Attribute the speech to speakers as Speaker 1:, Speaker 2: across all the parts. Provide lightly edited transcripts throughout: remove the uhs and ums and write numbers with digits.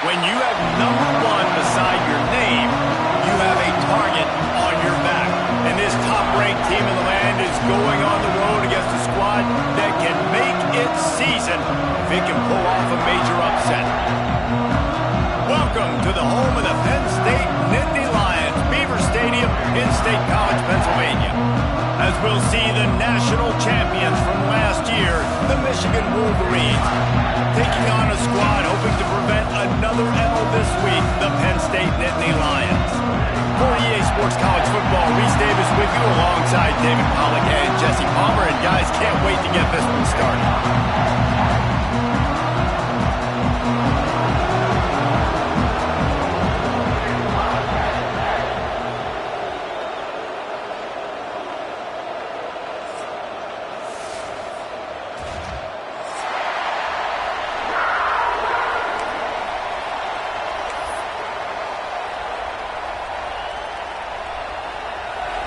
Speaker 1: When you have number 1 beside your name, you have a target on your back. And this top-ranked team in the land is going on the road against a squad that can make its season if it can pull off a major upset. Welcome to the home of the Penn State Nittany Lions, Beaver Stadium in State College, Pennsylvania. As we'll see the national champions from last year, the Michigan Wolverines, taking on a squad hoping to prevent another L this week, the Penn State Nittany Lions. For EA Sports College Football, Reese Davis with you alongside David Pollack and Jesse Palmer. And guys, can't wait to get this one started.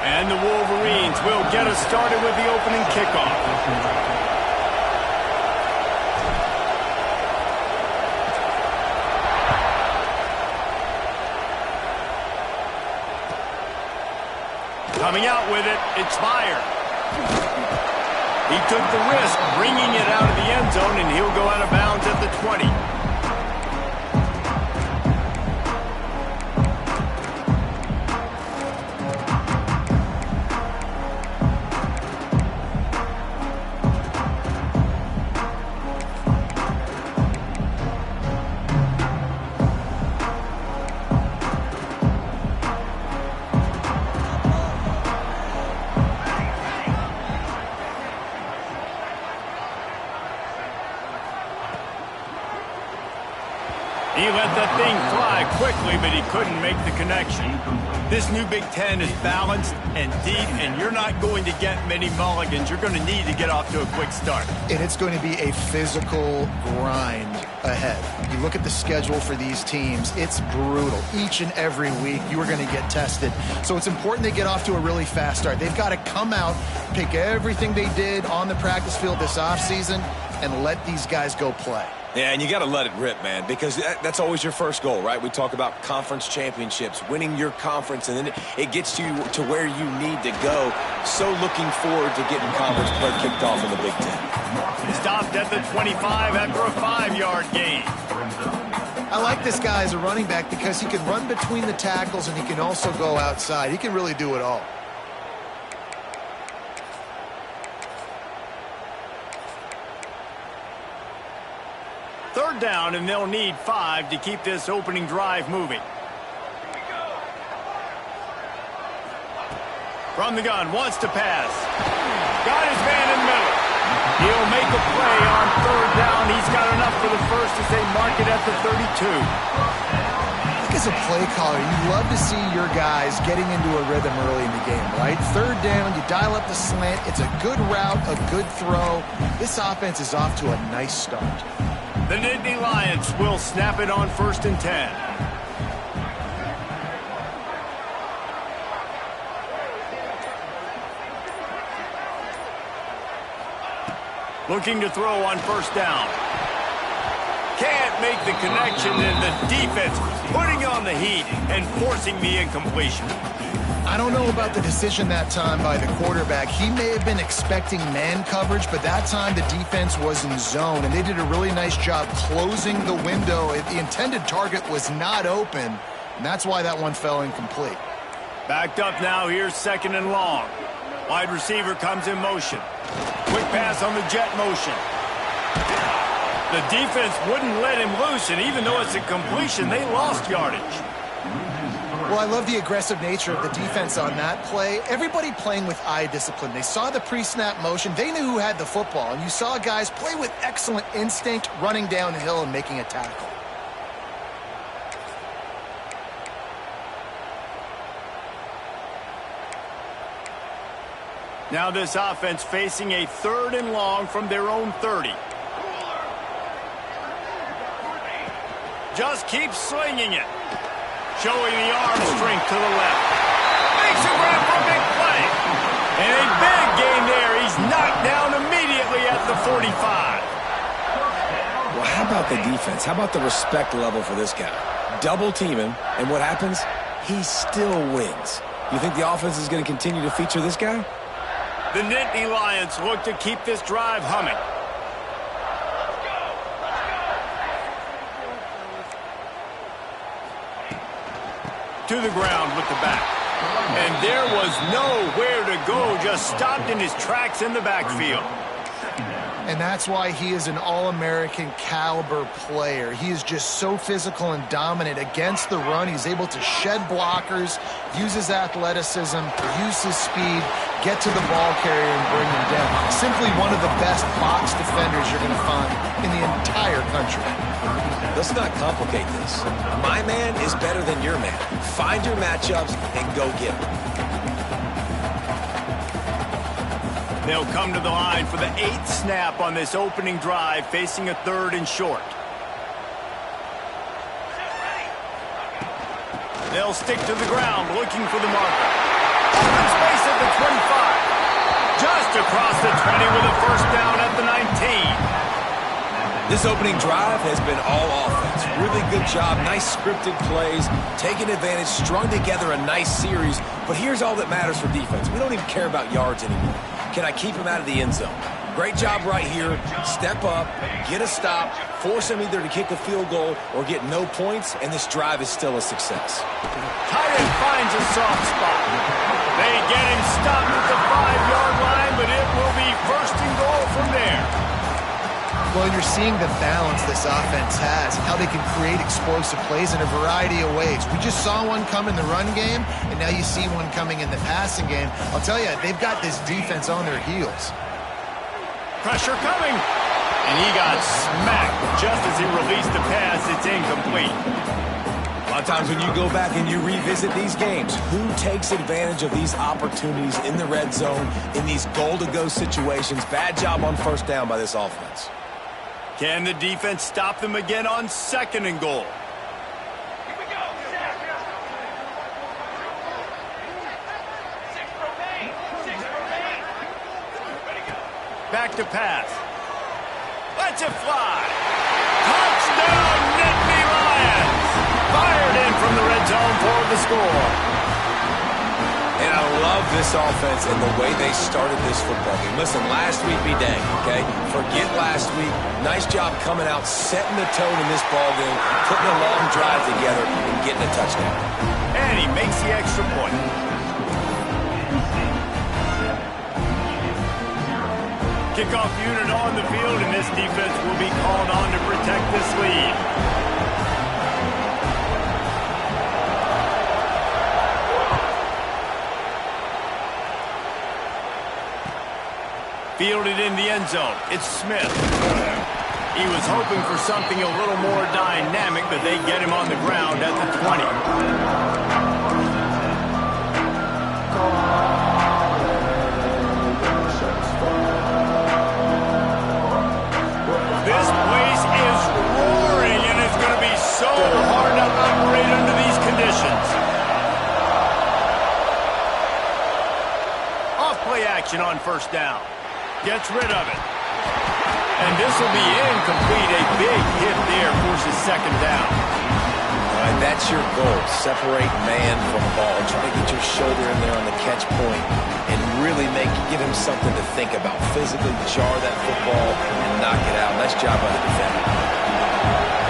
Speaker 1: And the Wolverines will get us started with the opening kickoff. Coming out with it, it's Meyer. He took the risk, bringing it out of the end zone, and he'll go out of bounds at the 20. He let that thing fly quickly, but he couldn't make the connection. This new Big Ten is balanced and deep, and you're not going to get many mulligans. You're going to need to get off to a quick start.
Speaker 2: And it's going to be a physical grind ahead. You look at the schedule for these teams, it's brutal. Each and every week, you are going to get tested. So it's important they get off to a really fast start. They've got to come out, pick everything they did on the practice field this offseason, and let these guys go play.
Speaker 3: Yeah, and you got to let it rip, man, because that's always your first goal, right? We talk about conference championships, winning your conference, and then it gets you to where you need to go. So looking forward to getting conference play kicked off in the Big Ten.
Speaker 1: Stopped at the 25 after a 5-yard gain.
Speaker 2: I like this guy as a running back because he can run between the tackles and he can also go outside. He can really do it all.
Speaker 1: Third down, and they'll need 5 to keep this opening drive moving. From the gun, wants to pass. Got his man in the middle. He'll make a play on third down. He's got enough for the first as they mark it at the 32.
Speaker 2: As a play caller, you love to see your guys getting into a rhythm early in the game, right? Third down, you dial up the slant. It's a good route, a good throw. This offense is off to a nice start.
Speaker 1: The Nittany Lions will snap it on 1st and 10. Looking to throw on 1st down. Can't make the connection, and the defense putting on the heat and forcing the incompletion.
Speaker 2: I don't know about the decision that time by the quarterback. He may have been expecting man coverage, but that time the defense was in zone, and they did a really nice job closing the window. The intended target was not open, and that's why that one fell incomplete.
Speaker 1: Backed up now, here's 2nd and long. Wide receiver comes in motion. Quick pass on the jet motion. The defense wouldn't let him loose, and even though it's a completion, they lost yardage.
Speaker 2: Well, I love the aggressive nature of the defense on that play. Everybody playing with eye discipline. They saw the pre-snap motion. They knew who had the football, and you saw guys play with excellent instinct, running downhill and making a tackle.
Speaker 1: Now this offense facing a 3rd and long from their own 30. Just keep slinging it. Showing the arm strength to the left. Makes a grab for a big play. And a big gain there. He's knocked down immediately at the 45.
Speaker 3: Well, how about about the defense? How about the respect level for this guy? Double team him, and what happens? He still wins. You think the offense is going to continue to feature this guy?
Speaker 1: The Nittany Lions look to keep this drive humming. To the ground with the back. And there was nowhere to go, just stopped in his tracks in the backfield.
Speaker 2: And that's why he is an All-American caliber player. He is just so physical and dominant against the run. He's able to shed blockers, use his athleticism, use his speed, get to the ball carrier and bring him down. Simply one of the best box defenders you're going to find in the entire country.
Speaker 3: Let's not complicate this. My man is better than your man. Find your matchups and go get them.
Speaker 1: They'll come to the line for the 8th snap on this opening drive, facing a 3rd and short. They'll stick to the ground, looking for the marker. Open space at the 25. Just across the 20 with a first down at the 19.
Speaker 3: This opening drive has been all offense. Really good job, nice scripted plays, taking advantage, strung together a nice series. But here's all that matters for defense. We don't even care about yards anymore. Can I keep him out of the end zone? Great job right here. Step up, get a stop, force him either to kick a field goal or get no points, and this drive is still a success.
Speaker 1: Tight end finds a soft spot. They get him stopped at the 5-yard line, but it will be 1st and goal from there.
Speaker 2: Well, you're seeing the balance this offense has, how they can create explosive plays in a variety of ways. We just saw one come in the run game, and now you see one coming in the passing game. I'll tell you, they've got this defense on their heels.
Speaker 1: Pressure coming. And he got smacked just as he released the pass. It's incomplete.
Speaker 3: A lot of times when you go back and you revisit these games, who takes advantage of these opportunities in the red zone, in these goal-to-go situations? Bad job on 1st down by this offense.
Speaker 1: Can the defense stop them again on 2nd and goal? Back to pass. Lets it fly. Touchdown, Nittany Lions. Fired in from the red zone for the score.
Speaker 3: And I love this offense and the way they started this football game. Listen, last week be dang, okay? Forget last week. Nice job coming out, setting the tone in this ball game, putting a long drive together, and getting a touchdown.
Speaker 1: And he makes the extra point. Kickoff unit on the field, and this defense will be called on to protect this lead. Fielded in the end zone. It's Smith. He was hoping for something a little more dynamic, but they get him on the ground at the 20. This place is roaring, and it's going to be so hard to operate under these conditions. Off play action on 1st down. Gets rid of it. And this will be incomplete. A big hit there forces 2nd down.
Speaker 3: All right, that's your goal. Separate man from ball. Try to get your shoulder in there on the catch point and really give him something to think about. Physically jar that football and knock it out. Nice job by the defender.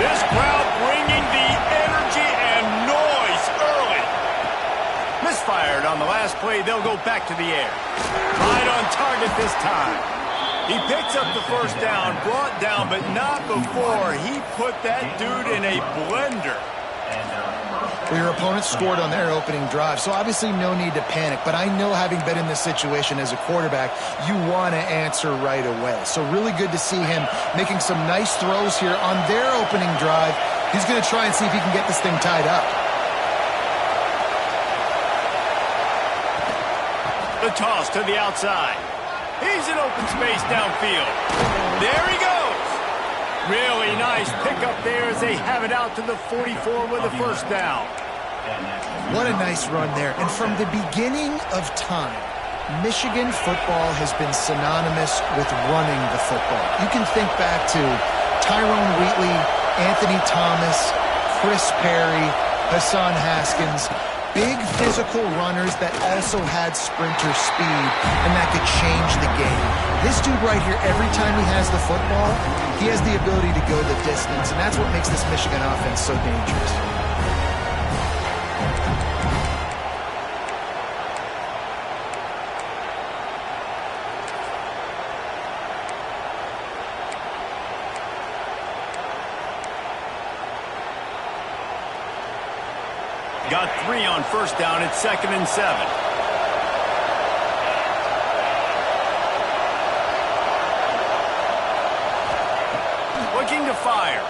Speaker 1: This crowd bringing the energy and noise early. Misfired on the last play. They'll go back to the air. Right on target this time. He picks up the 1st down, brought down, but not before he put that dude in a blender.
Speaker 2: Well, your opponent scored on their opening drive, so obviously no need to panic. But I know, having been in this situation as a quarterback, you want to answer right away. So really good to see him making some nice throws here on their opening drive. He's going to try and see if he can get this thing tied up.
Speaker 1: The toss to the outside. He's in open space downfield. There he goes. Really nice pickup there as they have it out to the 44 with a 1st down.
Speaker 2: What a nice run there. And from the beginning of time, Michigan football has been synonymous with running the football. You can think back to Tyrone Wheatley, Anthony Thomas, Chris Perry, Hassan Haskins. Big physical runners that also had sprinter speed, and that could change the game. This dude right here, every time he has the football, he has the ability to go the distance, and that's what makes this Michigan offense so dangerous.
Speaker 1: Got 3 on first down. It's 2nd and 7. Looking to fire.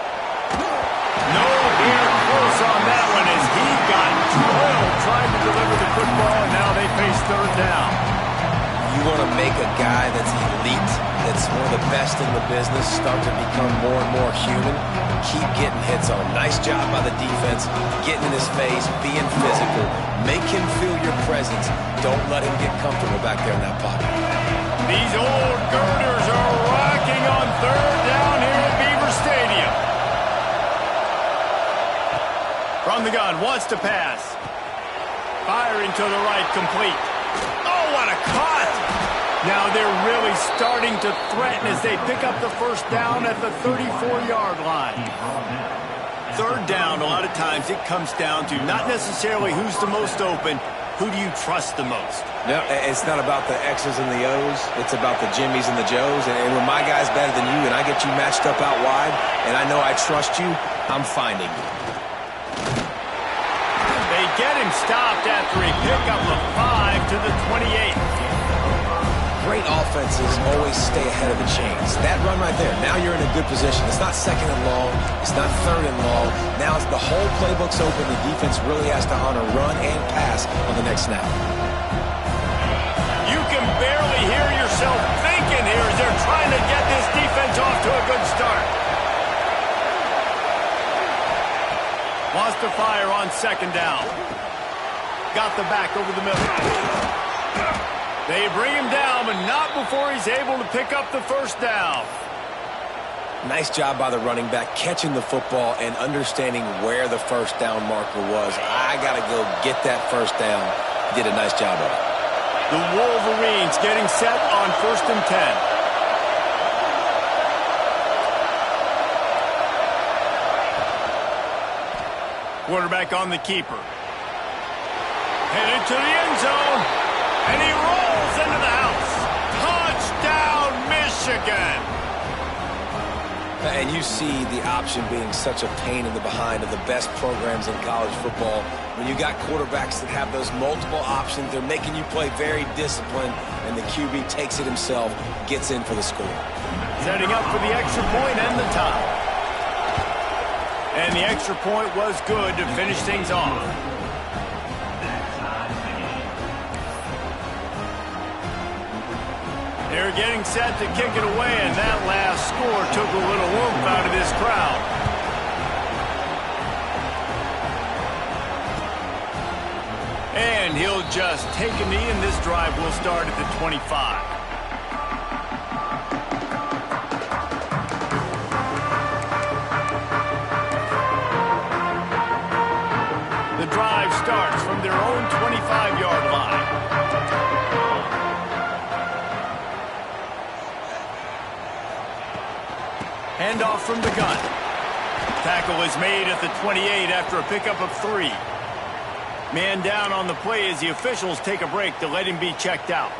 Speaker 1: No air close on that one as he got drilled trying to deliver the football, and now they face 3rd down.
Speaker 3: You want to make a guy that's elite, that's one of the best in the business, start to become more and more human. Keep getting hits on him. Nice job by the defense, getting in his face, being physical. Make him feel your presence. Don't let him get comfortable back there in that pocket.
Speaker 1: These old girders are rocking on 3rd down here at Beaver Stadium. From the gun, wants to pass. Firing to the right, complete. Oh, what a cut! Now they're really starting to threaten as they pick up the first down at the 34-yard line. 3rd down, a lot of times it comes down to not necessarily who's the most open, who do you trust the most?
Speaker 3: No, it's not about the X's and the O's. It's about the Jimmies and the Joes. And when my guy's better than you and I get you matched up out wide and I know I trust you, I'm finding you.
Speaker 1: They get him stopped after he picked up a 5 to the 28.
Speaker 3: Great offenses always stay ahead of the chains. That run right there, now you're in a good position. It's not 2nd and long. It's not 3rd and long. Now it's the whole playbook's open. The defense really has to honor run and pass on the next snap.
Speaker 1: You can barely hear yourself thinking here as they're trying to get this defense off to a good start. Wants to fire on 2nd down. Got the back over the middle. They bring him down, but not before he's able to pick up the first down.
Speaker 3: Nice job by the running back, catching the football and understanding where the first down marker was. I got to go get that first down. Did a nice job of it.
Speaker 1: The Wolverines getting set on 1st and 10. Quarterback on the keeper. Headed to the end zone. And he rolls into the house. Touchdown, Michigan.
Speaker 3: And you see the option being such a pain in the behind of the best programs in college football. When you got quarterbacks that have those multiple options, they're making you play very disciplined, and the QB takes it himself, gets in for the score.
Speaker 1: Setting up for the extra point and the tie. And the extra point was good to finish things off. They're getting set to kick it away, and that last score took a little oomph out of this crowd. And he'll just take a knee, and this drive will start at the 25. The drive starts from their own 25-yard line. Handoff from the gun. Tackle is made at the 28 after a pickup of 3. Man down on the play as the officials take a break to let him be checked out.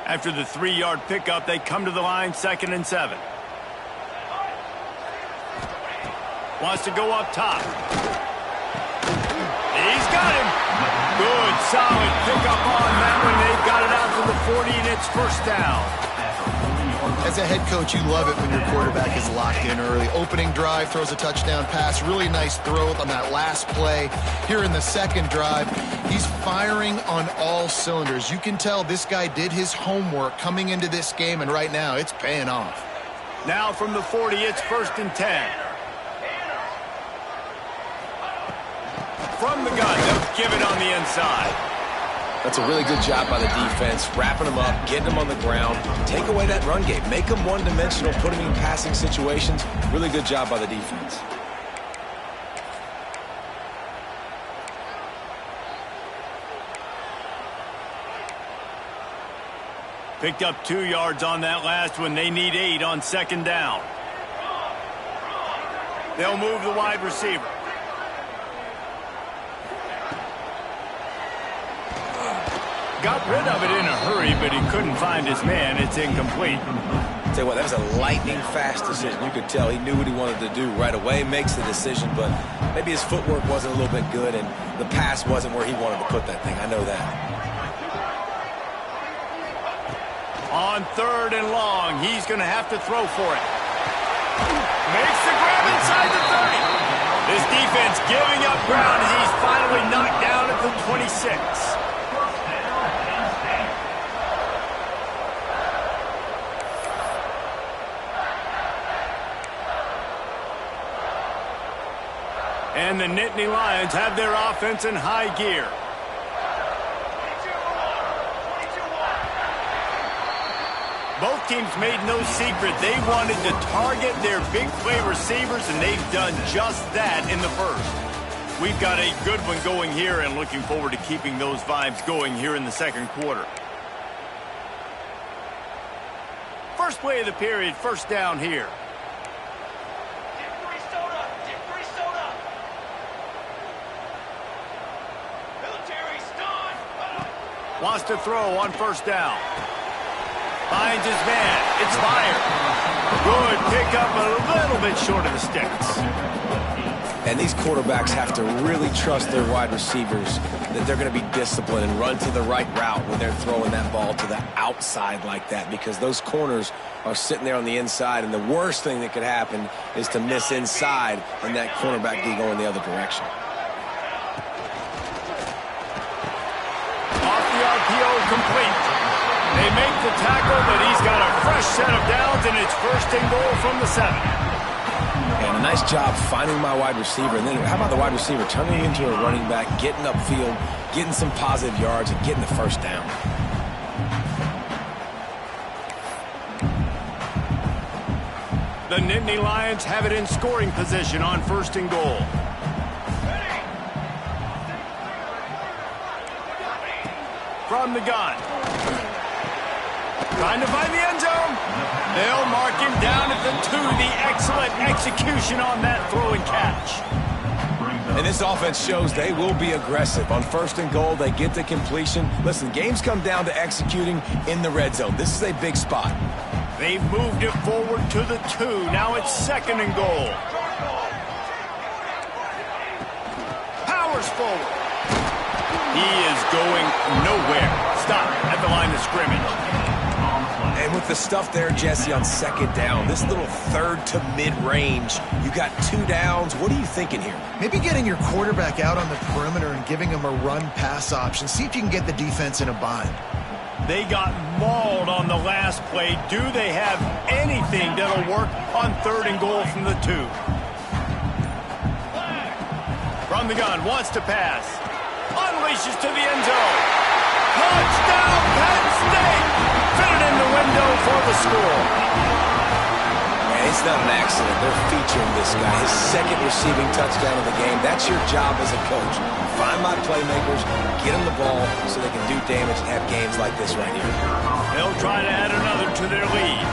Speaker 1: After the 3-yard pickup, they come to the line, 2nd and 7. Wants to go up top. He's got him. Good, solid pickup on that one. They've got it out to the 40, and it's first down.
Speaker 2: As a head coach, you love it when your quarterback is locked in early. Opening drive, throws a touchdown pass. Really nice throw on that last play. Here in the second drive, he's firing on all cylinders. You can tell this guy did his homework coming into this game, and right now it's paying off.
Speaker 1: Now from the 40, it's 1st and 10. From the gun, given on the inside.
Speaker 3: That's a really good job by the defense, wrapping them up, getting them on the ground. Take away that run game. Make them one-dimensional, put them in passing situations. Really good job by the defense.
Speaker 1: Picked up 2 yards on that last one. They need 8 on second down. They'll move the wide receiver. Got rid of it in a hurry, but he couldn't find his man. It's incomplete.
Speaker 3: Tell you what, that was a lightning-fast decision. You could tell he knew what he wanted to do right away, makes the decision, but maybe his footwork wasn't a little bit good, and the pass wasn't where he wanted to put that thing. I know that.
Speaker 1: On 3rd and long, he's going to have to throw for it. Makes the grab inside the 30. This defense giving up ground as he's finally knocked down at the 26. And the Nittany Lions have their offense in high gear. Both teams made no secret they wanted to target their big play receivers, and they've done just that in the first. We've got a good one going here and looking forward to keeping those vibes going here in the second quarter. First play of the period, first down here. Wants to throw on first down. Finds his man. It's fired. Good pickup, a little bit short of the sticks.
Speaker 3: And these quarterbacks have to really trust their wide receivers that they're going to be disciplined and run to the right route when they're throwing that ball to the outside like that, because those corners are sitting there on the inside, and the worst thing that could happen is to miss inside and that cornerback be going the other direction.
Speaker 1: Off the RPO, complete. They make the tackle, but he's got a fresh set of downs, and it's 1st and goal from the 7.
Speaker 3: And a nice job finding my wide receiver. And then how about the wide receiver turning into a running back, getting upfield, getting some positive yards, and getting the first down.
Speaker 1: The Nittany Lions have it in scoring position on 1st and goal. From the gun. Trying to find the end zone. They'll mark him down at the 2. The excellent execution on that throw and catch.
Speaker 3: And this offense shows they will be aggressive. On 1st and goal, they get the completion. Listen, games come down to executing in the red zone. This is a big spot.
Speaker 1: They've moved it forward to the 2. Now it's 2nd and goal. Powers forward. He is going nowhere. Stop at the line of scrimmage.
Speaker 3: And with the stuff there, Jesse, on 2nd down, this little 3rd to mid-range, you got 2 downs. What are you thinking here?
Speaker 2: Maybe getting your quarterback out on the perimeter and giving him a run-pass option. See if you can get the defense in a bind.
Speaker 1: They got mauled on the last play. Do they have anything that'll work on 3rd and goal from the 2? From the gun, wants to pass. Unleashes to the end zone. Touchdown, Penn State! Fitted in the window for the score.
Speaker 3: And it's not an accident. They're featuring this guy. His 2nd receiving touchdown of the game. That's your job as a coach. Find my playmakers, get them the ball so they can do damage and have games like this right here.
Speaker 1: They'll try to add another to their lead.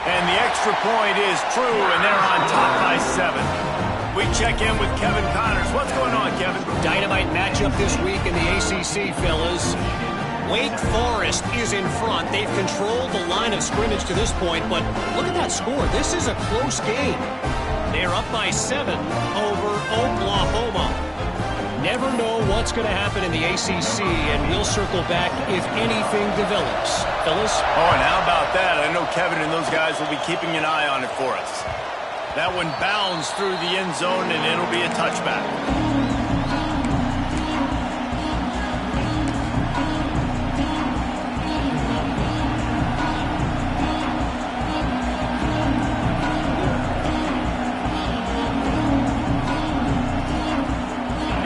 Speaker 1: And the extra point is true, and they're on top by 7. We check in with Kevin Connors. What's going on, Kevin?
Speaker 4: Dynamite matchup this week in the ACC, fellas. Wake Forest is in front. They've controlled the line of scrimmage to this point, but look at that score. This is a close game. They're up by 7 over Oklahoma. Never know what's going to happen in the ACC, and we'll circle back if anything develops. Fellas?
Speaker 1: Oh, and how about that? I know Kevin and those guys will be keeping an eye on it for us. That one bounds through the end zone, and it'll be a touchback.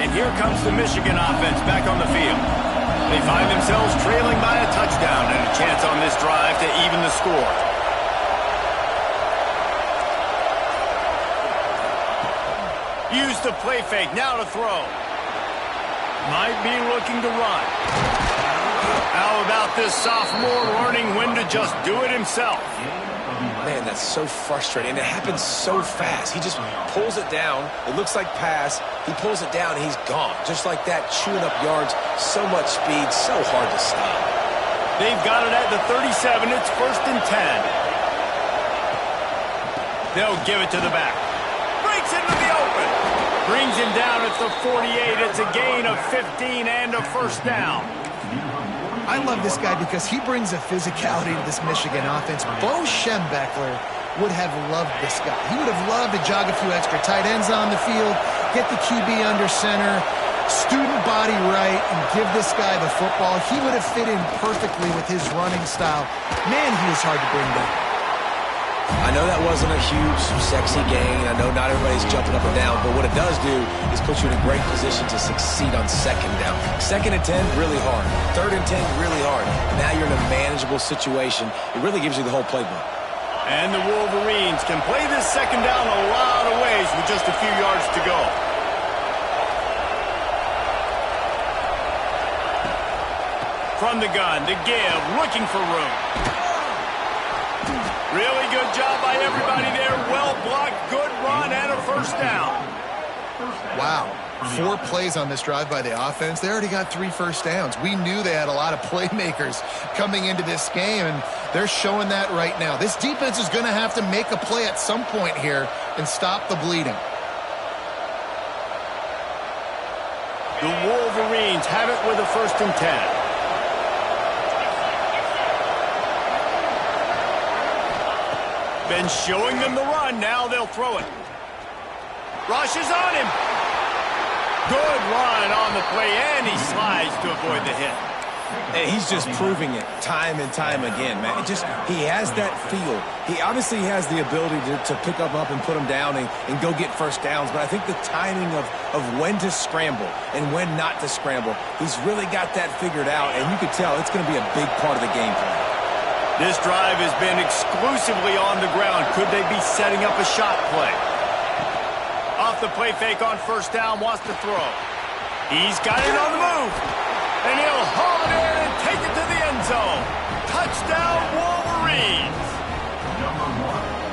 Speaker 1: And here Michigan offense back on the field. They find themselves trailing by a touchdown and a chance on this drive to even the score. Use the play fake, now to throw. Might be looking to run. How about this sophomore learning when to just do it himself?
Speaker 3: Man, that's so frustrating. And it happens so fast. He just pulls it down. It looks like pass. He pulls it down, and he's gone. Just like that, chewing up yards. So much speed, so hard to stop.
Speaker 1: They've got it at the 37. It's 1st and 10. They'll give it to the back. Breaks into the open. Brings him down at the 48. It's a gain of 15 and a 1st down.
Speaker 2: I love this guy because he brings a physicality to this Michigan offense. Bo Schembechler would have loved this guy. He would have loved to jog a few extra tight ends on the field, get the QB under center, student body right, and give this guy the football. He would have fit in perfectly with his running style. Man, he was hard to bring down.
Speaker 3: I know that wasn't a huge, sexy gain. I know not everybody's jumping up and down, but what it does do is put you in a great position to succeed on 2nd down. 2nd and 10, really hard. 3rd and 10, really hard. Now you're in a manageable situation. It really gives you the whole playbook.
Speaker 1: And the Wolverines can play this 2nd down a lot of ways with just a few yards to go. From the gun, to give, looking for room. Really good job by everybody there. Well blocked, good run, and a 1st down.
Speaker 2: Wow. 4 plays on this drive by the offense. They already got 3 first downs. We knew they had a lot of playmakers coming into this game, and they're showing that right now. This defense is going to have to make a play at some point here and stop the bleeding.
Speaker 1: The Wolverines have it with a 1st and 10. Been showing them the run. Now they'll throw it. Rush is on him. Good run on the play, and he slides to avoid the hit.
Speaker 3: And he's just proving it time and time again, man. He has that feel. He obviously has the ability to pick up and put them down and go get 1st downs, but I think the timing of when to scramble and when not to scramble, he's really got that figured out, and you could tell it's going to be a big part of the game plan.
Speaker 1: This drive has been exclusively on the ground. Could they be setting up a shot play? Off the play fake on 1st down, wants to throw. He's got it on the move. And he'll haul it in and take it to the end zone. Touchdown, Wolverines.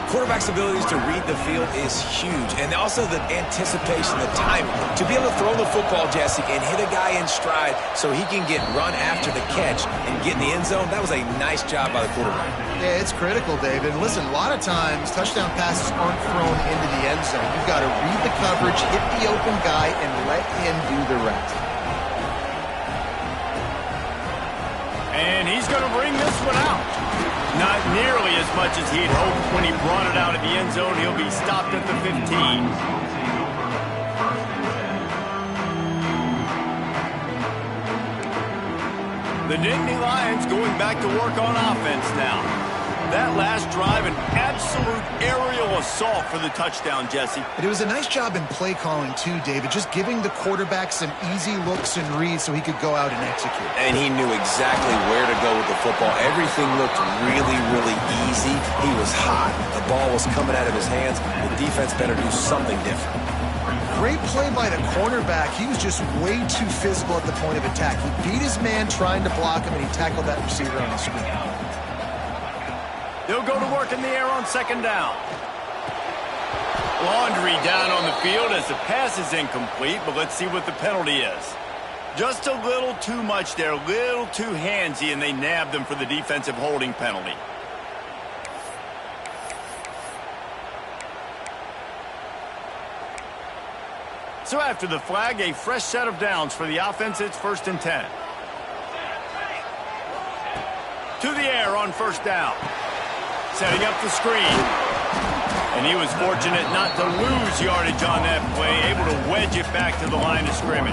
Speaker 3: Quarterback's abilities to read the field is huge. And also the anticipation, the timing. To be able to throw the football, Jesse, and hit a guy in stride so he can get run after the catch and get in the end zone, that was a nice job by the quarterback.
Speaker 2: Yeah, it's critical, David. Listen, a lot of times touchdown passes aren't thrown into the end zone. You've got to read the coverage, hit the open guy, and let him do the rest.
Speaker 1: And he's going to bring this one out. Not nearly as much as he'd hoped when he brought it out of the end zone. He'll be stopped at the 15. The Nittany Lions going back to work on offense now. That last drive, an absolute aerial assault for the touchdown, Jesse.
Speaker 2: But it was a nice job in play calling, too, David, just giving the quarterback some easy looks and reads so he could go out and execute.
Speaker 3: And he knew exactly where to go with the football. Everything looked really, really easy. He was hot. The ball was coming out of his hands. The defense better do something different.
Speaker 2: Great play by the cornerback. He was just way too physical at the point of attack. He beat his man trying to block him, and he tackled that receiver on the screen.
Speaker 1: They'll go to work in the air on 2nd down. Laundry down on the field as the pass is incomplete, but let's see what the penalty is. Just a little too much there, a little too handsy, and they nabbed them for the defensive holding penalty. So after the flag, a fresh set of downs for the offense. It's 1st and 10. To the air on 1st down. Setting up the screen. And he was fortunate not to lose yardage on that play, able to wedge it back to the line of scrimmage.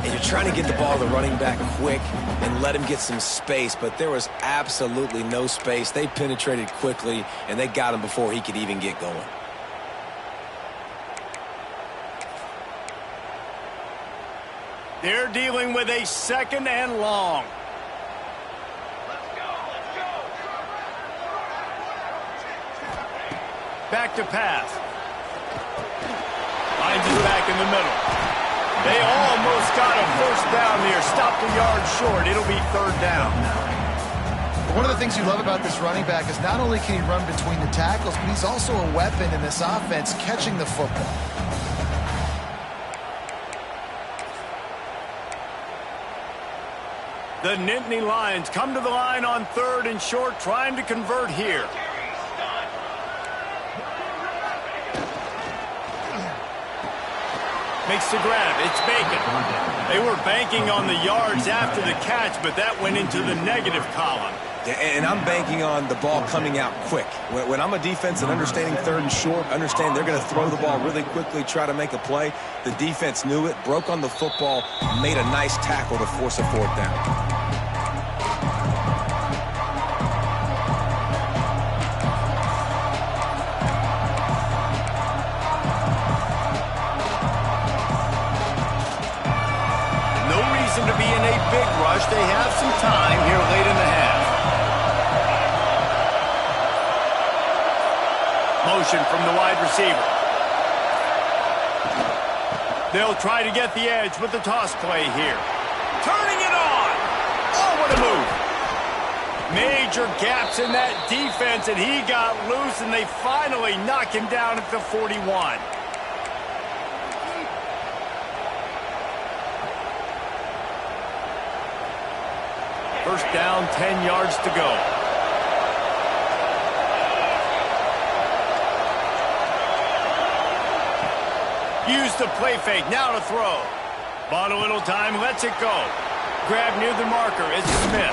Speaker 3: And you're trying to get the ball to the running back quick and let him get some space, but there was absolutely no space. They penetrated quickly, and they got him before he could even get going.
Speaker 1: They're dealing with a 2nd and long. Back to pass. Finds his back in the middle. They almost got a 1st down there. Stopped a yard short. It'll be 3rd down.
Speaker 2: One of the things you love about this running back is not only can he run between the tackles, but he's also a weapon in this offense catching the football.
Speaker 1: The Nittany Lions come to the line on 3rd and short, trying to convert here. Makes the grab. It's Bacon. They were banking on the yards after the catch, but that went into the negative column.
Speaker 3: And I'm banking on the ball coming out quick. When I'm a defense and understanding 3rd and short, understand they're going to throw the ball really quickly, try to make a play. The defense knew it, broke on the football, made a nice tackle to force a 4th down.
Speaker 1: To be in a big rush. They have some time here late in the half. Motion from the wide receiver. They'll try to get the edge with the toss play here. Turning it on. Oh, what a move. Major gaps in that defense, and he got loose, and they finally knock him down at the 41. First down, 10 yards to go. Use the play fake, now to throw. Bought a little time, lets it go. Grab near the marker, it's Smith.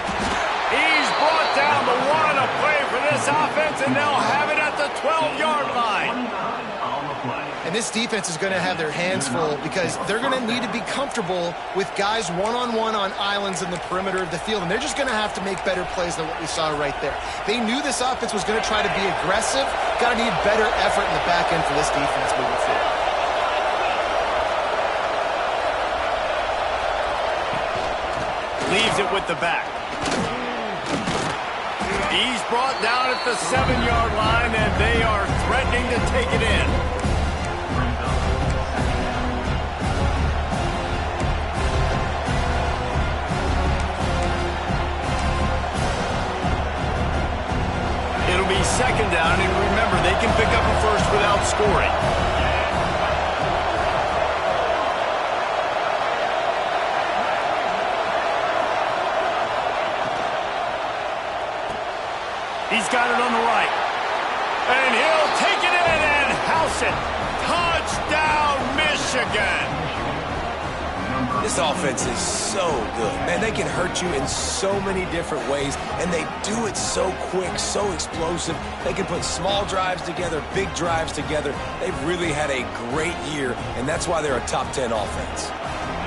Speaker 1: He's brought down the 1, a play for this offense, and they'll have it at the 12-yard line.
Speaker 2: And this defense is going to have their hands full because they're going to need to be comfortable with guys one-on-one on islands in the perimeter of the field. And they're just going to have to make better plays than what we saw right there. They knew this offense was going to try to be aggressive. Got to need better effort in the back end for this defense moving forward.
Speaker 1: Leaves it with the back. He's brought down at the 7-yard line, and they are threatening to take it in. It'll be 2nd down, and remember, they can pick up a 1st without scoring. He's got it on the right. And he'll take it in and house it. Touchdown, Michigan.
Speaker 3: This offense is so good. Man, they can hurt you in so many different ways, and they do it so quick, so explosive. They can put small drives together, big drives together. They've really had a great year, and that's why they're a top 10 offense.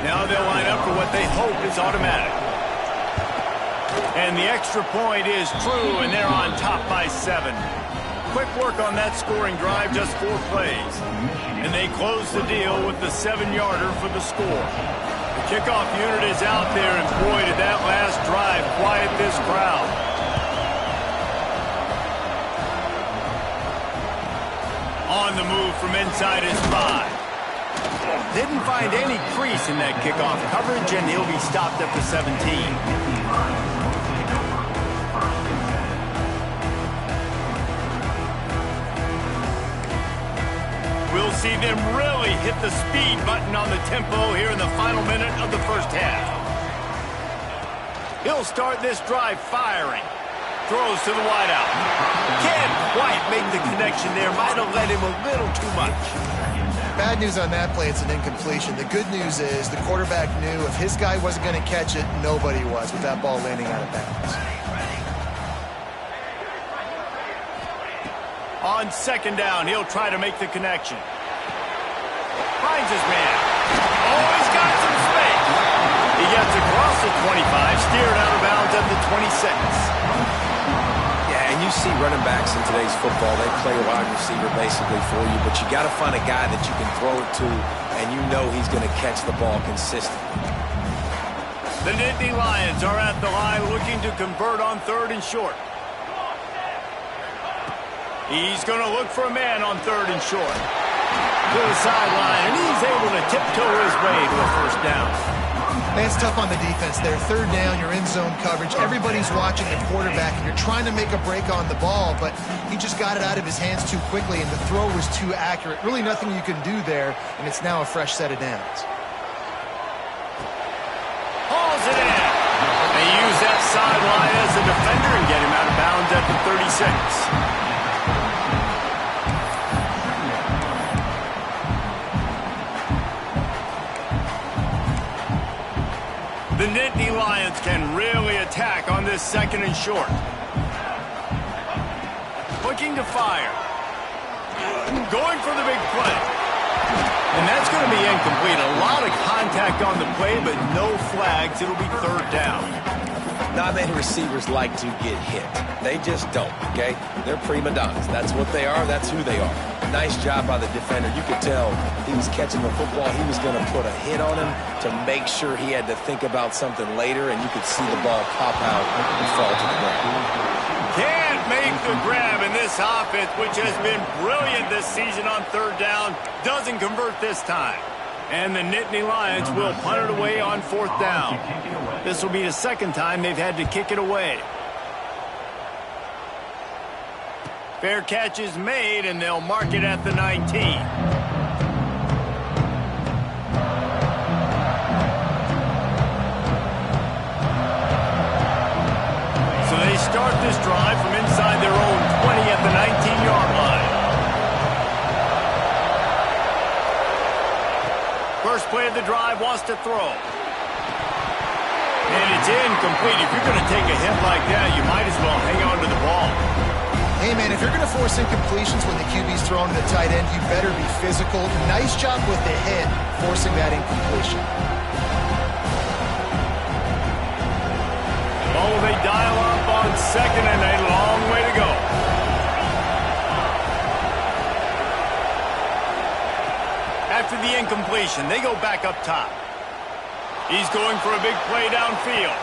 Speaker 1: Now they'll line up for what they hope is automatic. And the extra point is true, and they're on top by 7. Quick work on that scoring drive, just 4 plays. And they close the deal with the 7-yarder for the score. The kickoff unit is out there, and boy, did that last drive quiet this crowd. On the move from inside his 5. Didn't find any crease in that kickoff coverage, and he'll be stopped at the 17. We'll see them really hit the speed button on the tempo here in the final minute of the first half. He'll start this drive firing. Throws to the wideout. Can't quite make the connection there. Might have led him a little too much.
Speaker 2: Bad news on that play, it's an incompletion. The good news is the quarterback knew if his guy wasn't going to catch it, nobody was with that ball landing out of bounds.
Speaker 1: On 2nd down, he'll try to make the connection. Finds his man. Oh, he's got some space. He gets across the 25, steered out of bounds at the 26.
Speaker 3: Yeah, and you see running backs in today's football, they play a wide receiver basically for you, but you got to find a guy that you can throw it to, and you know he's going to catch the ball consistently.
Speaker 1: The Nittany Lions are at the line looking to convert on 3rd and short. He's going to look for a man on 3rd and short. To the sideline, and he's able to tiptoe his way to a first down.
Speaker 2: It's tough on the defense there. 3rd down, you're in zone coverage. Everybody's watching the quarterback, and you're trying to make a break on the ball, but he just got it out of his hands too quickly, and the throw was too accurate. Really nothing you can do there, and it's now a fresh set of downs.
Speaker 1: Hauls it in. They use that sideline as a defender and get him out of bounds at the 36. The Nittany Lions can really attack on this 2nd and short. Looking to fire. Going for the big play. And that's going to be incomplete. A lot of contact on the play, but no flags. It'll be 3rd down.
Speaker 3: Not many receivers like to get hit. They just don't, okay? They're prima donnas. That's what they are. That's who they are. Nice job by the defender. You could tell he was catching the football. He was going to put a hit on him to make sure he had to think about something later, and you could see the ball pop out and fall to the ground.
Speaker 1: Can't make the grab in this offense, which has been brilliant this season on 3rd down. Doesn't convert this time. And the Nittany Lions will punt it away on 4th down. This will be the 2nd time they've had to kick it away. Fair catch is made, and they'll mark it at the 19. So they start this drive from inside their own 20 at the 19-yard line. First play of the drive, wants to throw. And it's incomplete. If you're going to take a hit like that, you might as well hang on to the ball.
Speaker 2: Hey, man, if you're going to force incompletions when the QB's throwing to the tight end, you better be physical. Nice job with the hit, forcing that incompletion.
Speaker 1: Oh, they dial up on 2nd and a long way to go. After the incompletion, they go back up top. He's going for a big play downfield.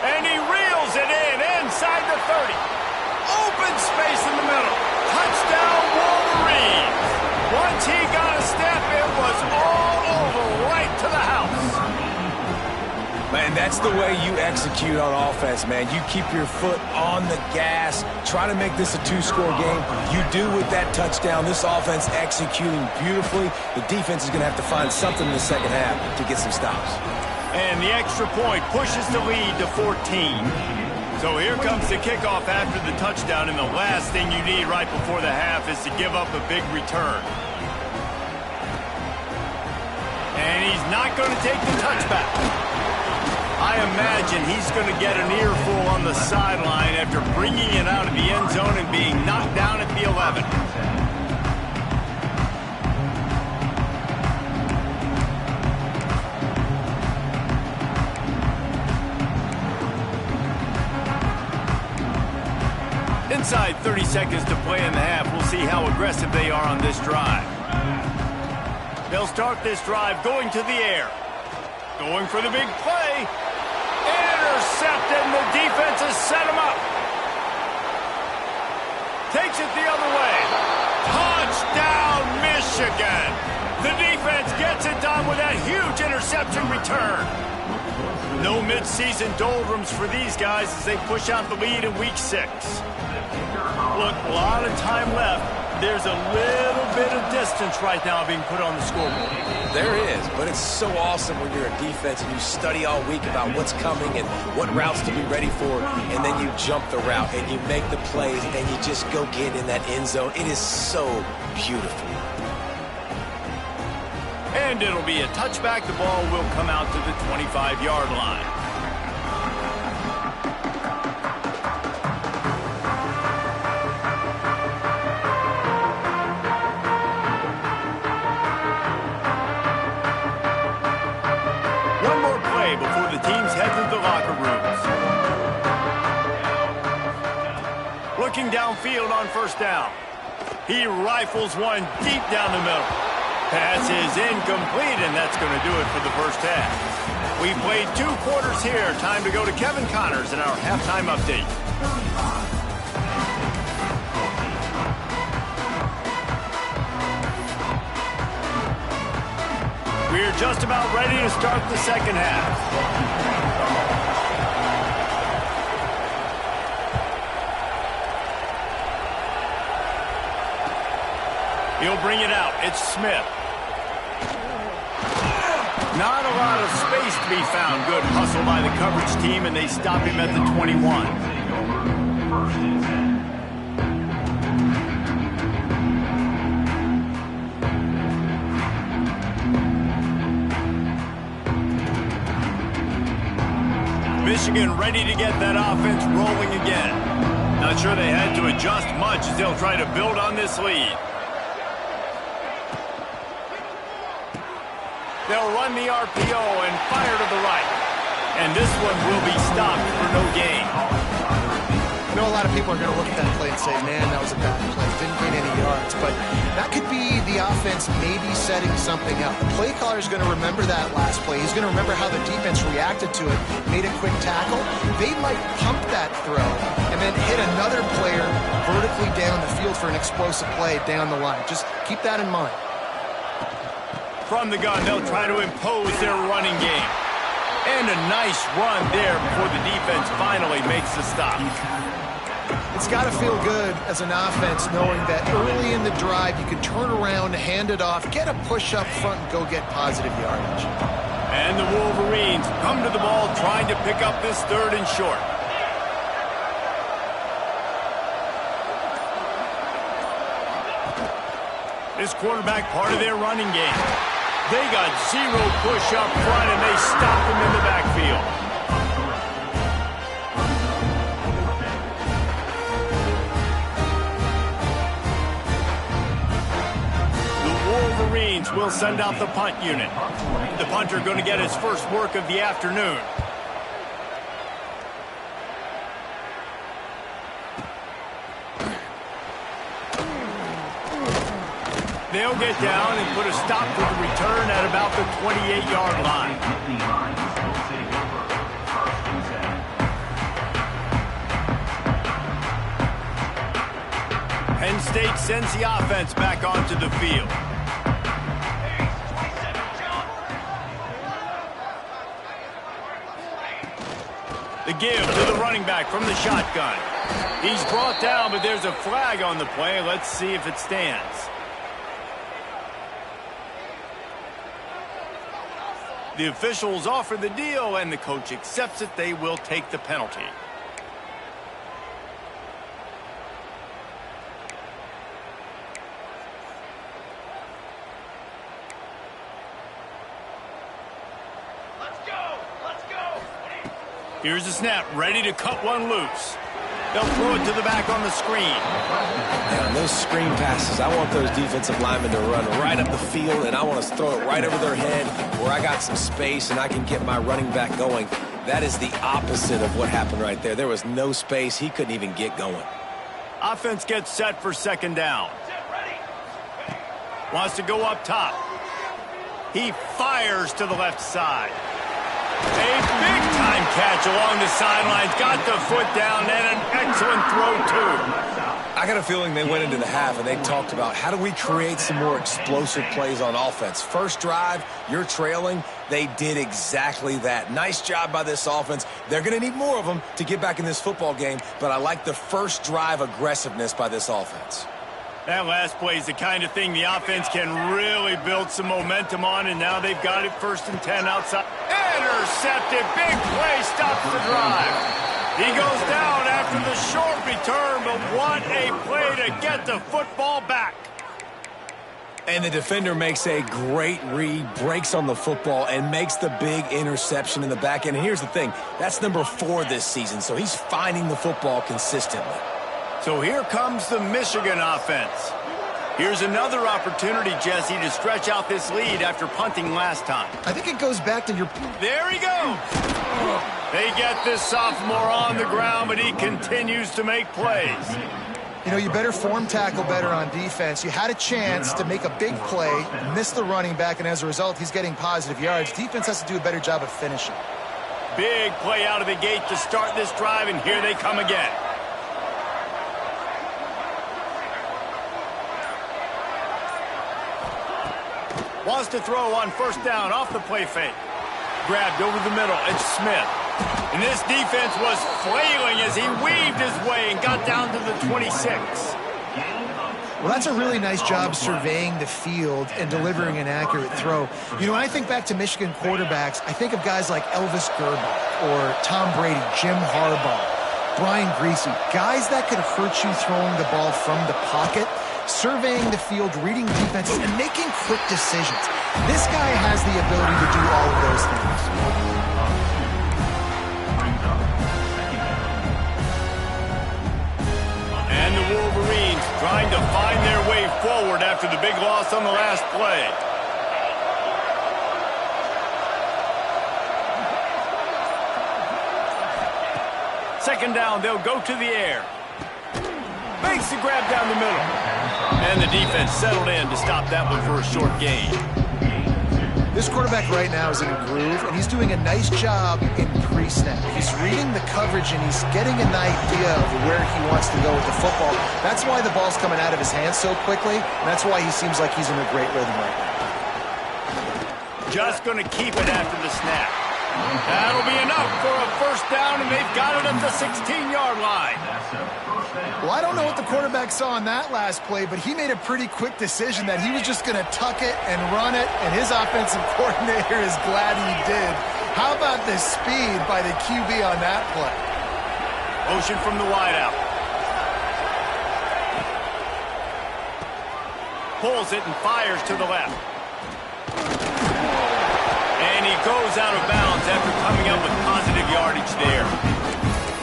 Speaker 1: And he reels it in inside the 30. Open space in the middle. Touchdown, Wolverines. Once he got a step, it was all over, right to the house.
Speaker 3: Man, that's the way you execute on offense, man. You keep your foot on the gas. Try to make this a 2-score game. You do with that touchdown. This offense executing beautifully. The defense is going to have to find something in the 2nd half to get some stops.
Speaker 1: And the extra point pushes the lead to 14. So here comes the kickoff after the touchdown, and the last thing you need right before the half is to give up a big return. And he's not going to take the touchback. I imagine he's going to get an earful on the sideline after bringing it out of the end zone and being knocked down at the 11. Inside 30 seconds to play in the half. We'll see how aggressive they are on this drive. They'll start this drive going to the air. Going for the big play. Intercepted, and the defense has set him up. Takes it the other way. Touchdown, Michigan. The defense gets it done with that huge interception return. No mid-season doldrums for these guys as they push out the lead in Week 6. Look, a lot of time left. There's a little bit of distance right now being put on the scoreboard.
Speaker 3: There is, but it's so awesome when you're a defense and you study all week about what's coming and what routes to be ready for, and then you jump the route and you make the plays and you just go get in that end zone. It is so beautiful.
Speaker 1: And it'll be a touchback. The ball will come out to the 25-yard line. One more play before the teams head to the locker rooms. Looking downfield on 1st down. He rifles one deep down the middle. Pass is incomplete, and that's going to do it for the first half. We played 2 quarters here. Time to go to Kevin Connors in our halftime update. We're just about ready to start the second half. He'll bring it out. It's Smith. Not a lot of space to be found. Good hustle by the coverage team, and they stop him at the 21. Michigan ready to get that offense rolling again. Not sure they had to adjust much as they'll try to build on this lead. They'll run the RPO and fire to the right. And this one will be stopped for no gain.
Speaker 2: I know a lot of people are going to look at that play and say, man, that was a bad play. Didn't gain any yards. But that could be the offense maybe setting something up. The play caller is going to remember that last play. He's going to remember how the defense reacted to it, made a quick tackle. They might pump that throw and then hit another player vertically down the field for an explosive play down the line. Just keep that in mind.
Speaker 1: From the gun, they'll try to impose their running game. And a nice run there before the defense finally makes the stop.
Speaker 2: It's got to feel good as an offense knowing that early in the drive you can turn around, hand it off, get a push up front, and go get positive yardage.
Speaker 1: And the Wolverines come to the ball trying to pick up this 3rd and short. This quarterback part of their running game. They got 0 push up front, and they stop him in the backfield. The Wolverines will send out the punt unit. The punter going to get his first work of the afternoon. They'll get down and put a stop to the return at about the 28-yard line. Penn State sends the offense back onto the field. The give to the running back from the shotgun. He's brought down, but there's a flag on the play. Let's see if it stands. The officials offer the deal, and the coach accepts it. They will take the penalty.
Speaker 5: Let's go! Let's go!
Speaker 1: Here's the snap, ready to cut one loose. They'll throw it to the back on the screen.
Speaker 3: Yeah, on those screen passes, I want those defensive linemen to run right up the field, and I want to throw it right over their head where I got some space and I can get my running back going. That is the opposite of what happened right there. There was no space. He couldn't even get going.
Speaker 1: Offense gets set for 2nd down. Wants to go up top. He fires to the left side. A big-time catch along the sidelines. Got the foot down and an excellent throw, too.
Speaker 3: I got a feeling they went into the half and they talked about how do we create some more explosive plays on offense. First drive, you're trailing. They did exactly that. Nice job by this offense. They're going to need more of them to get back in this football game, but I like the first drive aggressiveness by this offense.
Speaker 1: That last play is the kind of thing the offense can really build some momentum on, and now they've got it 1st and 10 outside. Intercepted. Big play stops the drive. He goes down after the short return, but what a play to get the football back.
Speaker 3: And the defender makes a great read, breaks on the football, and makes the big interception in the back end. And here's the thing, that's number 4 this season, so he's finding the football consistently.
Speaker 1: So here comes the Michigan offense. Here's another opportunity, Jesse, to stretch out this lead after punting last time.
Speaker 2: I think it goes back to your...
Speaker 1: There he goes. They get this sophomore on the ground, but he continues to make plays.
Speaker 2: You know, you better form tackle better on defense. You had a chance to make a big play, miss the running back, and as a result, he's getting positive yards. Defense has to do a better job of finishing.
Speaker 1: Big play out of the gate to start this drive, and here they come again. Wants to throw on first down off the play fake. Grabbed over the middle. It's Smith. And this defense was flailing as he weaved his way and got down to the 26.
Speaker 2: Well, that's a really nice job surveying the field and delivering an accurate throw. You know, when I think back to Michigan quarterbacks, I think of guys like Elvis Gerbach or Tom Brady, Jim Harbaugh, Brian Griese, guys that could hurt you throwing the ball from the pocket, surveying the field, reading defenses, and making quick decisions. This guy has the ability to do all of those things.
Speaker 1: And the Wolverines trying to find their way forward after the big loss on the last play. Second down, they'll go to the air. Makes the grab down the middle. And the defense settled in to stop that one for a short gain.
Speaker 2: This quarterback right now is in a groove, and he's doing a nice job in pre-snap. He's reading the coverage, and he's getting an idea of where he wants to go with the football. That's why the ball's coming out of his hands so quickly, and that's why he seems like he's in a great rhythm right now.
Speaker 1: Just going to keep it after the snap. That'll be enough for a first down, and they've got it at the 16-yard line.
Speaker 2: Well, I don't know what the quarterback saw on that last play, but he made a pretty quick decision that he was just going to tuck it and run it, and his offensive coordinator is glad he did. How about the speed by the QB on that play?
Speaker 1: Motion from the wideout. Pulls it and fires to the left. And he goes out of bounds after coming up with positive yardage there.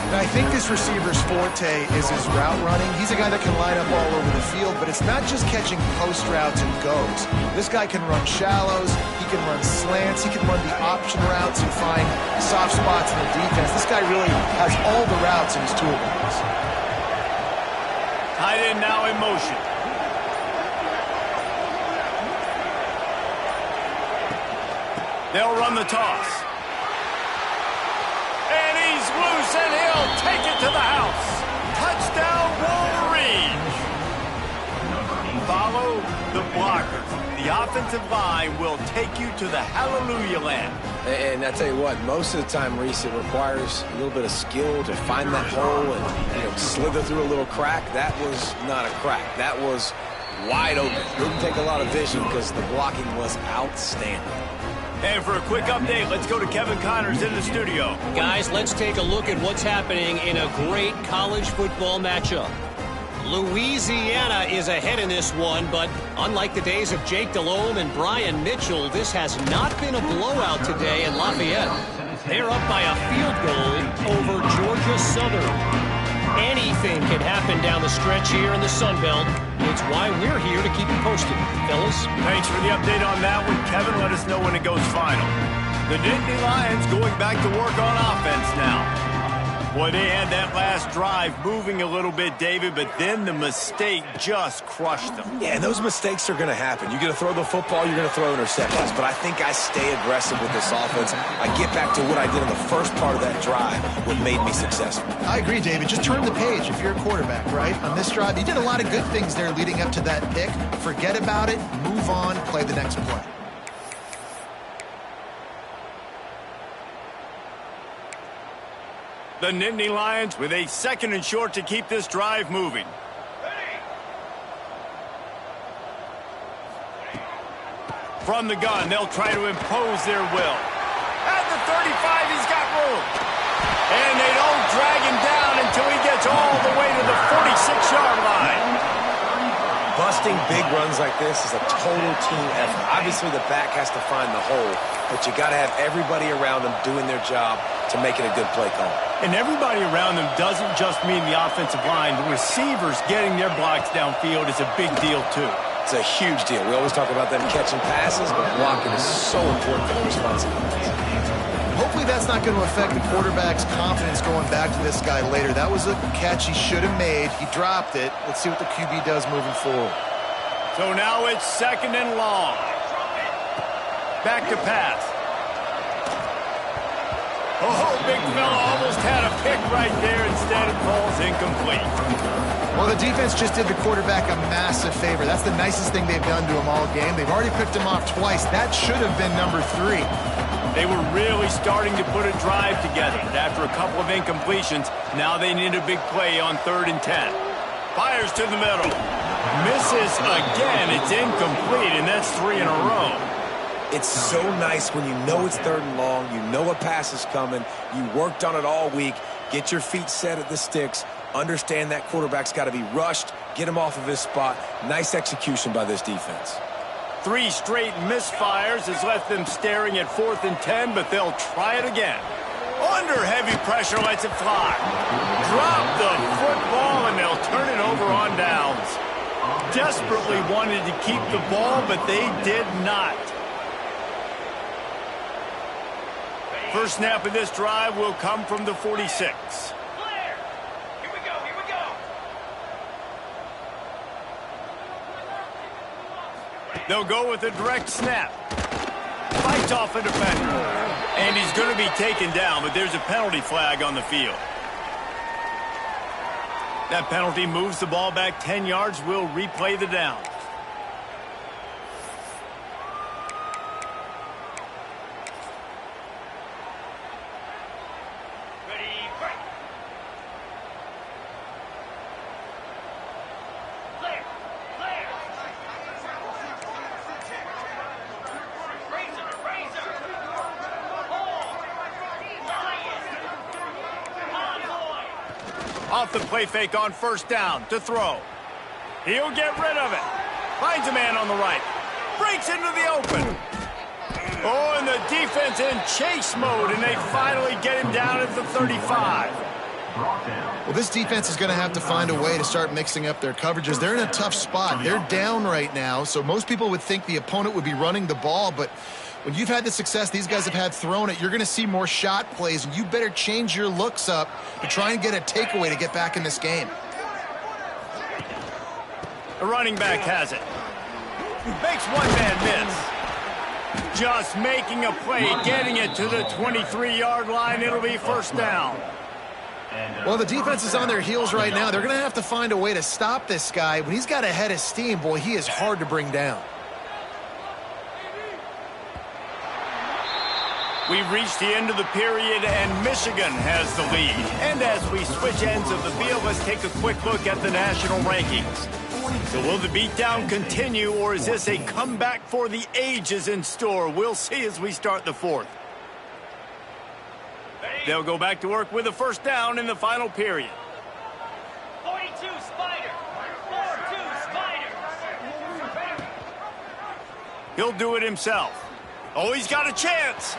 Speaker 2: Now, I think this receiver's forte is his route running. He's a guy that can line up all over the field, but it's not just catching post routes and goes. This guy can run shallows, he can run slants, he can run the option routes and find soft spots in the defense. This guy really has all the routes in his toolbox.
Speaker 1: Tight end now in motion. They'll run the toss. And he's loose, and he'll take it to the house. Touchdown, Wolverines. Follow the blockers. The offensive line will take you to the hallelujah land.
Speaker 3: And I tell you what, most of the time, Reese, it requires a little bit of skill to find that hole and slither through a little crack. That was not a crack. That was wide open. Didn't take a lot of vision because the blocking was outstanding.
Speaker 1: And for a quick update, let's go to Kevin Connors in the studio.
Speaker 4: Guys, let's take a look at what's happening in a great college football matchup. Louisiana is ahead in this one, but unlike the days of Jake Delhomme and Brian Mitchell, this has not been a blowout today in Lafayette. They're up by a field goal over Georgia Southern. Anything can happen down the stretch here in the Sun Belt. It's why we're here to keep you posted, fellas.
Speaker 1: Thanks for the update on that one, Kevin. Let us know when it goes final. The Nittany Lions going back to work on offense now. Boy, they had that last drive moving a little bit, David, but then the mistake just crushed them.
Speaker 3: Yeah, and those mistakes are going to happen. You're going to throw the football, you're going to throw interceptions. But I think I stay aggressive with this offense. I get back to what I did in the first part of that drive, what made me successful.
Speaker 2: I agree, David. Just turn the page if you're a quarterback, right? On this drive, you did a lot of good things there leading up to that pick. Forget about it, move on, play the next play.
Speaker 1: The Nittany Lions with a second and short to keep this drive moving. From the gun, they'll try to impose their will. At the 35, he's got room. And they don't drag him down until he gets all the way to the 46-yard line.
Speaker 3: Busting big runs like this is a total team effort. Obviously, the back has to find the hole, but you got to have everybody around them doing their job to make it a good play call.
Speaker 1: And everybody around them doesn't just mean the offensive line. The receivers getting their blocks downfield is a big deal, too.
Speaker 3: It's a huge deal. We always talk about them catching passes, but blocking is so important for the responsibilities.
Speaker 2: hopefully that's not going to affect the quarterback's confidence going back to this guy later. That was a catch he should have made. He dropped it. Let's see what the QB does moving forward.
Speaker 1: So now it's 2nd and long. Back to pass. Oh, big fella almost had a pick right there. Instead, it falls incomplete.
Speaker 2: Well, the defense just did the quarterback a massive favor. That's the nicest thing they've done to him all game. They've already picked him off twice. That should have been number 3.
Speaker 1: They were really starting to put a drive together. But after a couple of incompletions, now they need a big play on 3rd and 10. Fires to the middle. Misses again. It's incomplete, and that's 3 in a row.
Speaker 3: It's so nice when you know it's 3rd and long, you know a pass is coming, you worked on it all week, get your feet set at the sticks, understand that quarterback's got to be rushed, get him off of his spot. Nice execution by this defense.
Speaker 1: 3 straight misfires has left them staring at 4th and 10, but they'll try it again. Under heavy pressure, lets it fly. Drop the football, and they'll turn it over on downs. Desperately wanted to keep the ball, but they did not. First snap of this drive will come from the 46.
Speaker 5: Clear. Here we go. Here we go.
Speaker 1: They'll go with a direct snap. Fights off a defender. And he's going to be taken down, but there's a penalty flag on the field. That penalty moves the ball back 10 yards. We'll replay the down. Off the play fake on 1st down to throw. He'll get rid of it. Finds a man on the right. Breaks into the open. Oh, and the defense in chase mode, and they finally get him down at the 35.
Speaker 2: Well, this defense is going to have to find a way to start mixing up their coverages. They're in a tough spot. They're down right now, so most people would think the opponent would be running the ball, but when you've had the success these guys have had throwing it, you're going to see more shot plays, and you better change your looks up to try and get a takeaway to get back in this game.
Speaker 1: The running back has it. Makes one man miss. Just making a play, getting it to the 23-yard line. It'll be 1st down.
Speaker 2: Well, the defense is on their heels right now. They're going to have to find a way to stop this guy. When he's got a head of steam, boy, he is hard to bring down.
Speaker 1: We've reached the end of the period, and Michigan has the lead. And as we switch ends of the field, let's take a quick look at the national rankings. So will the beatdown continue, or is this a comeback for the ages in store? We'll see as we start the 4th. They'll go back to work with a 1st down in the final period.
Speaker 5: 42 Spider. 4-2 Spiders.
Speaker 1: He'll do it himself. Oh, he's got a chance.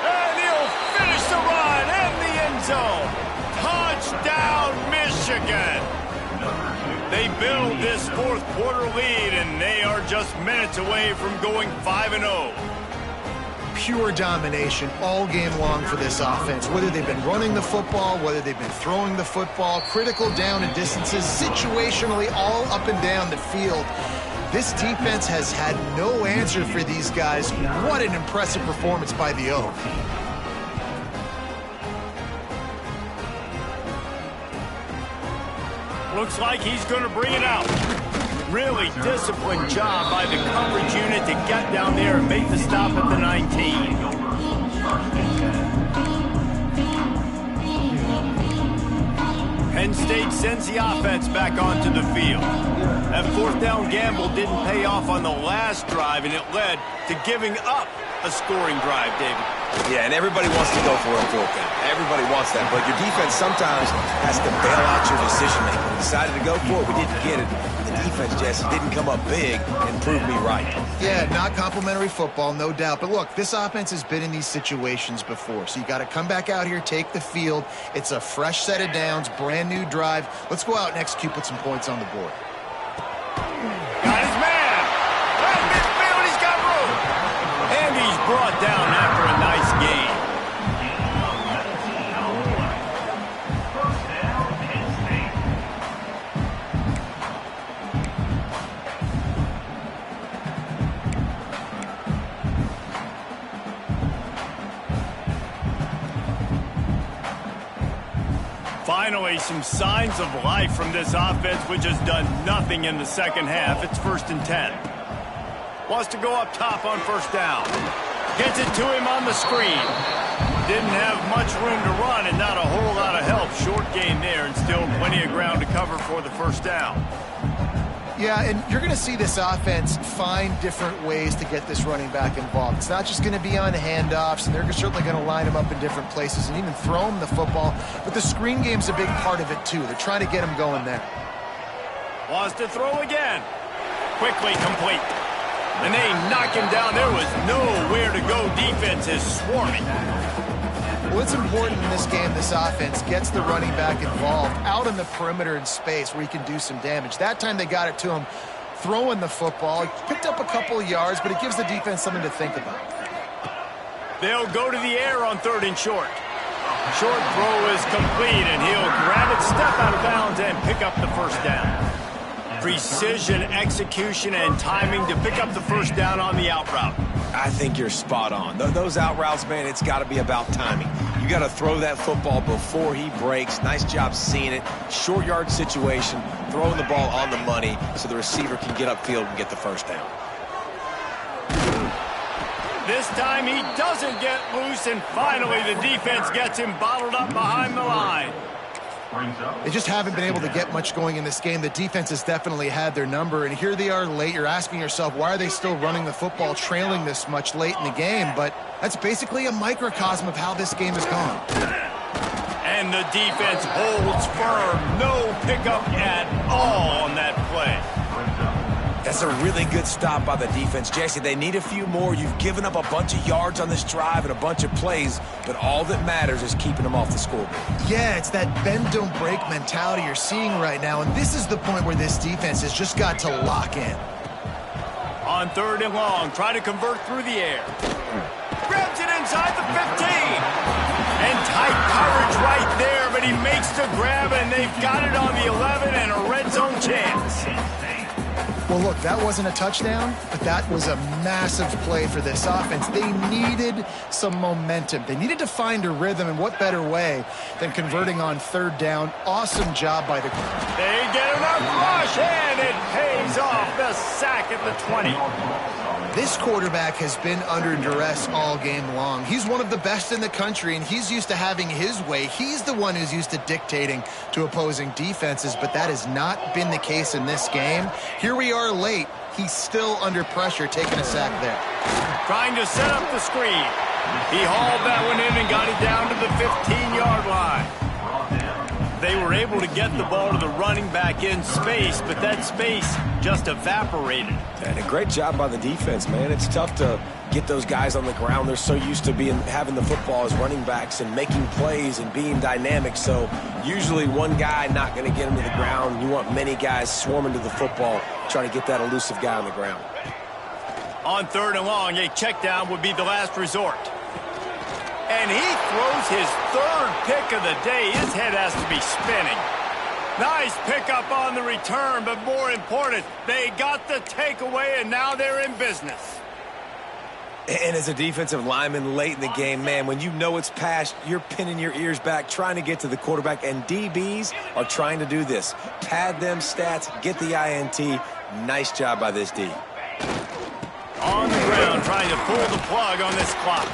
Speaker 1: And he'll finish the run in the end zone. Touchdown, Michigan. They build this 4th quarter lead, and they are just minutes away from going 5-0.
Speaker 2: Pure domination all game long for this offense. Whether they've been running the football, whether they've been throwing the football, critical down and distances, situationally all up and down the field. This defense has had no answer for these guys. What an impressive performance by the O.
Speaker 1: Looks like he's going to bring it out. Really disciplined job by the coverage unit to get down there and make the stop at the 19. Penn State sends the offense back onto the field. That 4th down gamble didn't pay off on the last drive, and it led to giving up a scoring drive, David.
Speaker 3: Yeah, and everybody wants to go for a 4th down. Everybody wants that, but your defense sometimes has to bail out your decision-making. We decided to go for it. We didn't get it. The defense, Jesse, didn't come up big and prove me right.
Speaker 2: Yeah, not complimentary football, no doubt. But look, this offense has been in these situations before, so you got to come back out here, take the field. It's a fresh set of downs, brand new drive. Let's go out and execute, put some points on the board.
Speaker 1: Got his man. Right midfield, he's got room. And he's brought down after Finally, some signs of life from this offense, which has done nothing in the second half. It's 1st and 10. Wants to go up top on 1st down. Gets it to him on the screen. Didn't have much room to run and not a whole lot of help. Short gain there and still plenty of ground to cover for the 1st down.
Speaker 2: Yeah, and you're going to see this offense find different ways to get this running back involved. It's not just going to be on handoffs, and they're certainly going to line him up in different places and even throw him the football. But the screen game's a big part of it, too. They're trying to get him going there.
Speaker 1: Wants to throw again. Quickly complete. And they knock him down. There was nowhere to go. Defense is swarming.
Speaker 2: Well, it's important in this game this offense gets the running back involved out on the perimeter in space where he can do some damage. That time they got it to him throwing the football. He picked up a couple of yards, but it gives the defense something to think about.
Speaker 1: They'll go to the air on 3rd and short. Short throw is complete, and he'll grab it, step out of bounds, and pick up the 1st down. Precision, execution, and timing to pick up the 1st down on the out route.
Speaker 3: I think you're spot on. Those out routes, man, it's got to be about timing. You got to throw that football before he breaks. Nice job seeing it. Short yard situation, throwing the ball on the money so the receiver can get upfield and get the 1st down.
Speaker 1: This time he doesn't get loose, and finally the defense gets him bottled up behind the line.
Speaker 2: They just haven't been able to get much going in this game. The defense has definitely had their number, and here they are late. You're asking yourself, why are they still running the football, trailing this much late in the game? But that's basically a microcosm of how this game has gone.
Speaker 1: And the defense holds firm. No pickup at all on that play.
Speaker 3: That's a really good stop by the defense. Jesse, they need a few more. You've given up a bunch of yards on this drive and a bunch of plays, but all that matters is keeping them off the scoreboard.
Speaker 2: Yeah, it's that bend, don't break mentality you're seeing right now, and this is the point where this defense has just got to lock in.
Speaker 1: On 3rd and long, try to convert through the air. Grabs it inside the 15. And tight coverage right there, but he makes the grab, and they've got it on the 11 and a red zone chance.
Speaker 2: Well, look, that wasn't a touchdown, but that was a massive play for this offense. They needed some momentum. They needed to find a rhythm, and what better way than converting on 3rd down. Awesome job by the group.
Speaker 1: They get enough rush, and it pays off. The sack at the 20.
Speaker 2: This quarterback has been under duress all game long. He's one of the best in the country, and he's used to having his way. He's the one who's used to dictating to opposing defenses, but that has not been the case in this game. Here we are late. He's still under pressure, taking a sack there.
Speaker 1: Trying to set up the screen. He hauled that one in and got it down to the 15-yard line. They were able to get the ball to the running back in space, but that space just evaporated.
Speaker 3: And a great job by the defense, man. It's tough to get those guys on the ground. They're so used to having the football as running backs and making plays and being dynamic. So usually one guy not going to get him to the ground. You want many guys swarming to the football, trying to get that elusive guy on the ground.
Speaker 1: On 3rd and long, a check down would be the last resort. And he throws his 3rd pick of the day. His head has to be spinning. Nice pickup on the return, but more important, they got the takeaway, and now they're in business.
Speaker 3: And as a defensive lineman late in the game, man, when you know it's past, you're pinning your ears back, trying to get to the quarterback, and DBs are trying to do this. Pad them stats, get the INT. Nice job by this D.
Speaker 1: On the ground, trying to pull the plug on this clock.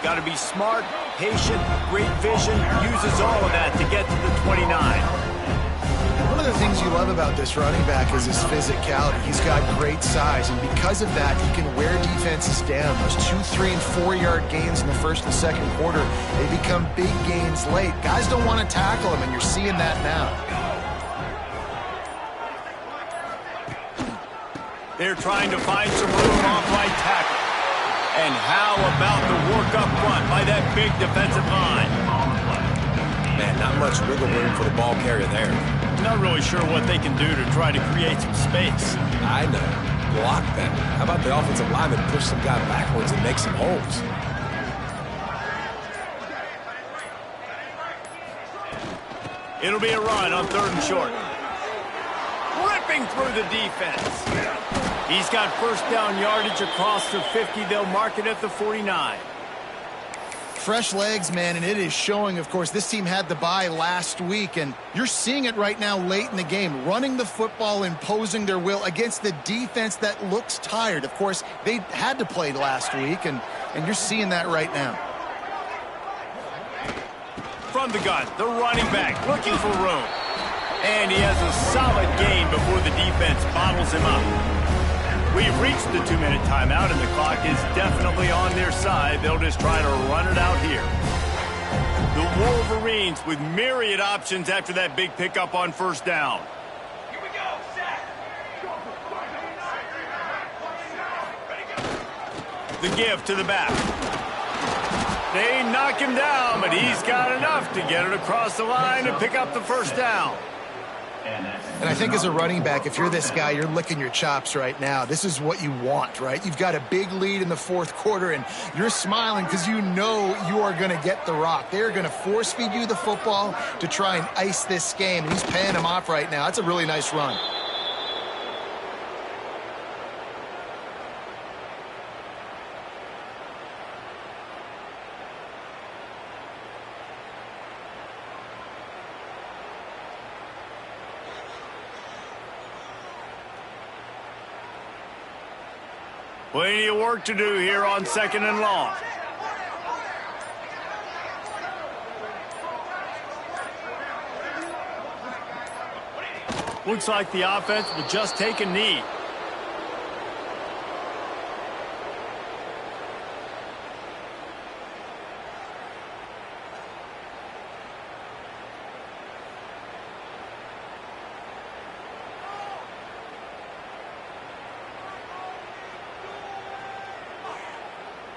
Speaker 1: Got to be smart, patient, great vision, uses all of that to get to the 29.
Speaker 2: One of the things you love about this running back is his physicality. He's got great size, and because of that, he can wear defenses down. Those 2, 3, and 4-yard gains in the 1st and 2nd quarter, they become big gains late. Guys don't want to tackle him, and you're seeing that now.
Speaker 1: They're trying to find some room off right tackle. And how about the work up front by that big defensive line?
Speaker 3: Man, not much wiggle room for the ball carrier there.
Speaker 1: Not really sure what they can do to try to create some space.
Speaker 3: I know. Block that. How about the offensive lineman push some guy backwards and make some holes?
Speaker 1: It'll be a run on 3rd and short. Ripping through the defense. He's got 1st down yardage across the 50. They'll mark it at the 49.
Speaker 2: Fresh legs, man, and it is showing. Of course, this team had the bye last week, and you're seeing it right now late in the game, running the football, imposing their will against the defense that looks tired. Of course, they had to play last week, and you're seeing that right now.
Speaker 1: From the gun, the running back looking for room. And he has a solid gain before the defense bottles him up. We've reached the 2-minute timeout, and the clock is definitely on their side. They'll just try to run it out here. The Wolverines with myriad options after that big pickup on first down.
Speaker 5: Here we go, sack.
Speaker 1: The give to the back. They knock him down, but he's got enough to get it across the line and pick up the first down.
Speaker 2: And I think as a running back, if you're this guy, you're licking your chops right now. This is what you want, right? You've got a big lead in the fourth quarter, and you're smiling because you know you are going to get the rock. They're going to force feed you the football to try and ice this game, and he's paying them off right now. That's a really nice run.
Speaker 1: Plenty of work to do here on 2nd and long. Looks like the offense will just take a knee.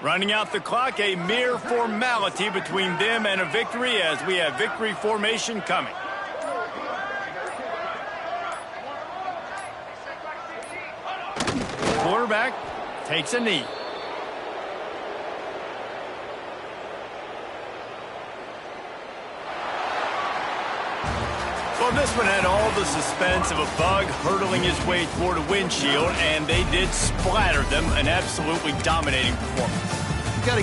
Speaker 1: Running out the clock, a mere formality between them and a victory as we have victory formation coming. Quarterback takes a knee. Well, this one had all the suspense of a bug hurtling his way toward a windshield, and they did splatter them. An absolutely dominating performance.
Speaker 2: You got to get